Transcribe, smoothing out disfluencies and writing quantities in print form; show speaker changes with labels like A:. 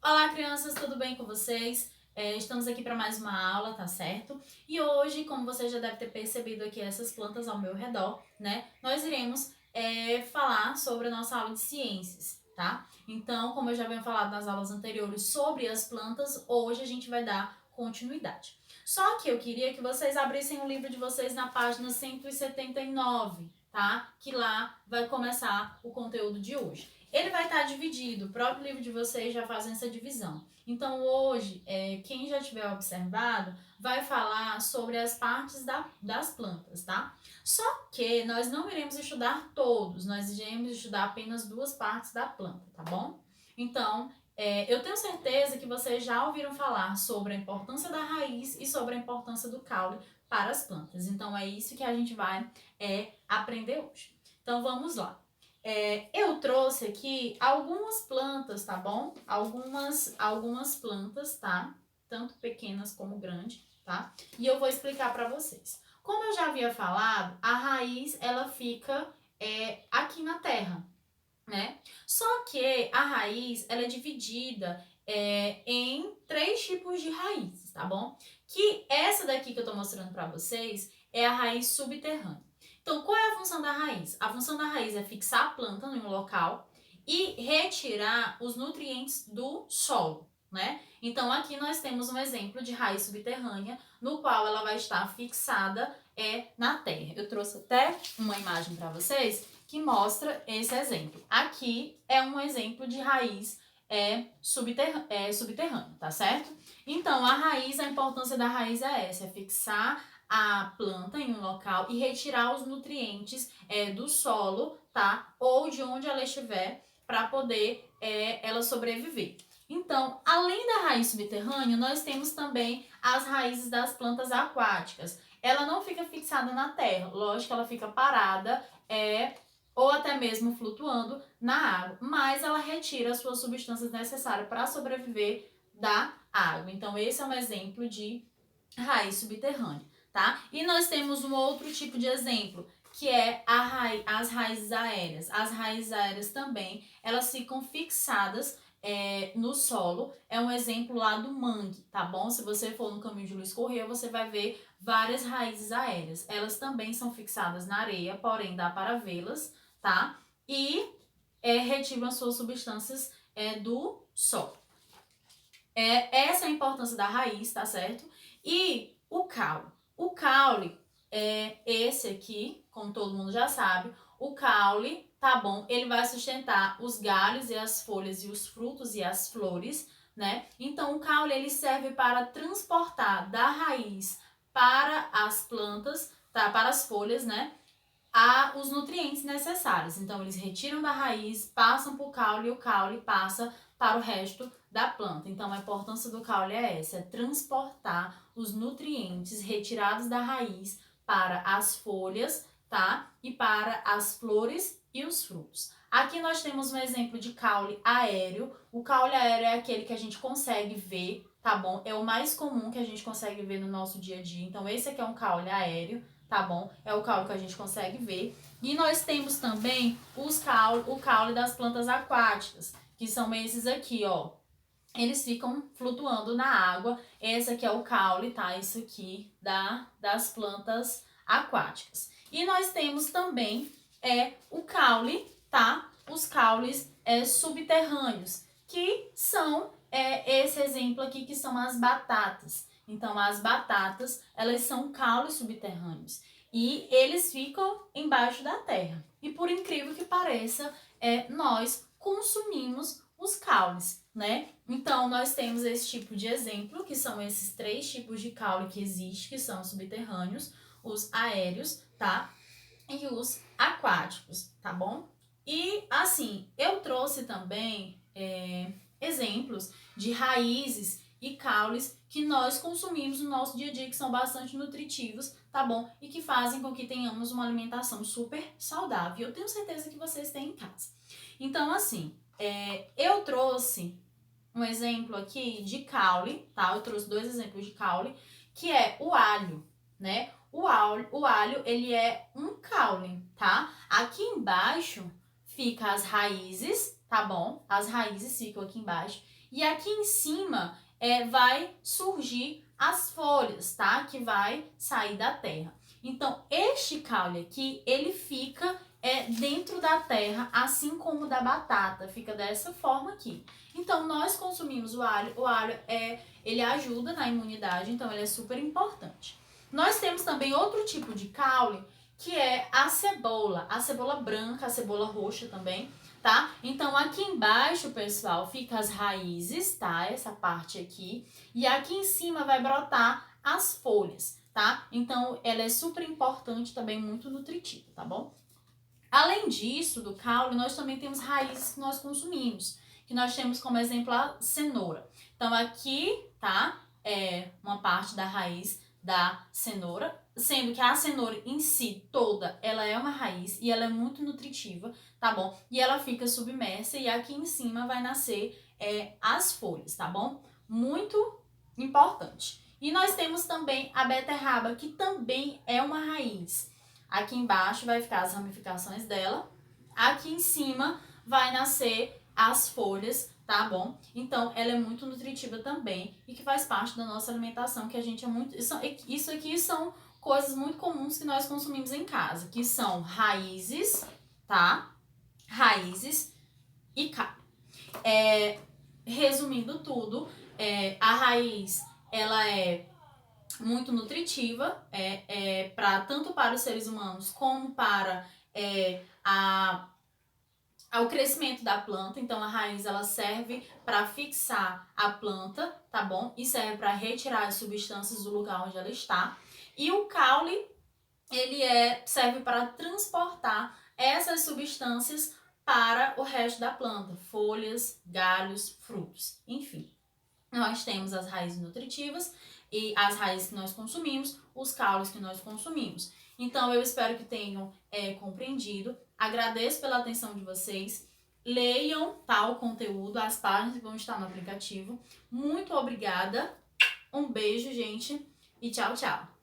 A: Olá, crianças, tudo bem com vocês? Estamos aqui para mais uma aula, tá certo? E hoje, como você já deve ter percebido aqui essas plantas ao meu redor, né? Nós iremos falar sobre a nossa aula de ciências, tá? Então, como eu já venho falado nas aulas anteriores sobre as plantas, hoje a gente vai dar continuidade. Só que eu queria que vocês abrissem o livro de vocês na página 179, tá? Que lá vai começar o conteúdo de hoje. Ele vai estar dividido, o próprio livro de vocês já faz essa divisão. Então, hoje, quem já tiver observado, vai falar sobre as partes das plantas, tá? Só que nós não iremos estudar todos, nós iremos estudar apenas duas partes da planta, tá bom? Então, eu tenho certeza que vocês já ouviram falar sobre a importância da raiz e sobre a importância do caule para as plantas. Então, é isso que a gente vai aprender hoje. Então, vamos lá. Eu trouxe aqui algumas plantas, tá bom? Algumas plantas, tá? Tanto pequenas como grandes, tá? E eu vou explicar para vocês. Como eu já havia falado, a raiz ela fica aqui na terra, né? Só que a raiz ela é dividida em três tipos de raízes, tá bom? Que essa daqui que eu tô mostrando para vocês é a raiz subterrânea. Então, qual é a função da raiz? A função da raiz é fixar a planta em um local e retirar os nutrientes do solo, né? Então, aqui nós temos um exemplo de raiz subterrânea, no qual ela vai estar fixada na terra. Eu trouxe até uma imagem para vocês que mostra esse exemplo. Aqui é um exemplo de raiz subterrânea, tá certo? Então, a importância da raiz é essa, é fixar a planta em um local e retirar os nutrientes do solo, tá? Ou de onde ela estiver, para poder ela sobreviver. Então, além da raiz subterrânea, nós temos também as raízes das plantas aquáticas. Ela não fica fixada na terra, lógico, ela fica parada, ou até mesmo flutuando na água, mas ela retira as suas substâncias necessárias para sobreviver da água. Então, esse é um exemplo de raiz subterrânea, tá? E nós temos um outro tipo de exemplo, que é as raízes aéreas. As raízes aéreas também, elas ficam fixadas no solo. É um exemplo lá do mangue, tá bom? Se você for no caminho de Luiz Correia, você vai ver várias raízes aéreas. Elas também são fixadas na areia, porém dá para vê-las, tá? E retiram as suas substâncias do solo. Essa é a importância da raiz, tá certo? E o caule. O caule é esse aqui, como todo mundo já sabe. O caule, tá bom? Ele vai sustentar os galhos e as folhas e os frutos e as flores, né? Então, o caule ele serve para transportar da raiz para as plantas, tá? Para as folhas, né? Os nutrientes necessários. Então, eles retiram da raiz, passam para o caule e o caule passa para o resto da planta. Então, a importância do caule é essa, é transportar os nutrientes retirados da raiz para as folhas, tá? E para as flores e os frutos. Aqui nós temos um exemplo de caule aéreo. O caule aéreo é aquele que a gente consegue ver, tá bom? É o mais comum que a gente consegue ver no nosso dia a dia. Então, esse aqui é um caule aéreo, tá bom? É o caule que a gente consegue ver. E nós temos também o caule das plantas aquáticas, que são esses aqui, ó. Eles ficam flutuando na água. Esse aqui é o caule, tá? Isso aqui das plantas aquáticas. E nós temos também o caule, tá? Os caules subterrâneos, que são esse exemplo aqui, que são as batatas. Então, as batatas, elas são caules subterrâneos e eles ficam embaixo da terra. E por incrível que pareça, nós consumimos os caules, né? Então, nós temos esse tipo de exemplo, que são esses três tipos de caule que existem, que são os subterrâneos, os aéreos, tá? E os aquáticos, tá bom? E, assim, eu trouxe também exemplos de raízes e caules que nós consumimos no nosso dia a dia, que são bastante nutritivos, tá bom? E que fazem com que tenhamos uma alimentação super saudável. Eu tenho certeza que vocês têm em casa. Então, assim, eu trouxe um exemplo aqui de caule, tá? Eu trouxe dois exemplos de caule, que é o alho, né? O alho, ele é um caule, tá? Aqui embaixo fica as raízes, tá bom? As raízes ficam aqui embaixo. E aqui em cima vai surgir as folhas, tá? Que vai sair da terra. Então, este caule aqui, ele fica dentro da terra, assim como o da batata, fica dessa forma aqui. Então, nós consumimos o alho ele ajuda na imunidade, então ele é super importante. Nós temos também outro tipo de caule, que é a cebola branca, a cebola roxa também, tá? Então, aqui embaixo, pessoal, fica as raízes, tá? Essa parte aqui. E aqui em cima vai brotar as folhas, tá? Então, ela é super importante também, muito nutritiva, tá bom? Além disso, do caule, nós também temos raízes que nós consumimos, que nós temos como exemplo a cenoura. Então, aqui, tá? É uma parte da raiz da cenoura, sendo que a cenoura em si toda, ela é uma raiz e ela é muito nutritiva, tá bom? E ela fica submersa e aqui em cima vai nascer as folhas, tá bom? Muito importante. E nós temos também a beterraba, que também é uma raiz. Aqui embaixo vai ficar as ramificações dela. Aqui em cima vai nascer as folhas, tá bom? Então, ela é muito nutritiva também e que faz parte da nossa alimentação, que a gente é muito... Isso aqui são coisas muito comuns que nós consumimos em casa, que são raízes, tá? Raízes e carne. Resumindo tudo, a raiz, ela é muito nutritiva, tanto para os seres humanos como para ao crescimento da planta. Então, a raiz ela serve para fixar a planta, tá bom? E serve para retirar as substâncias do lugar onde ela está. E o caule, ele serve para transportar essas substâncias para o resto da planta, folhas, galhos, frutos, enfim. Nós temos as raízes nutritivas e as raízes que nós consumimos, os caules que nós consumimos. Então, eu espero que tenham compreendido. Agradeço pela atenção de vocês. Leiam o conteúdo, as páginas que vão estar no aplicativo. Muito obrigada. Um beijo, gente, e tchau, tchau.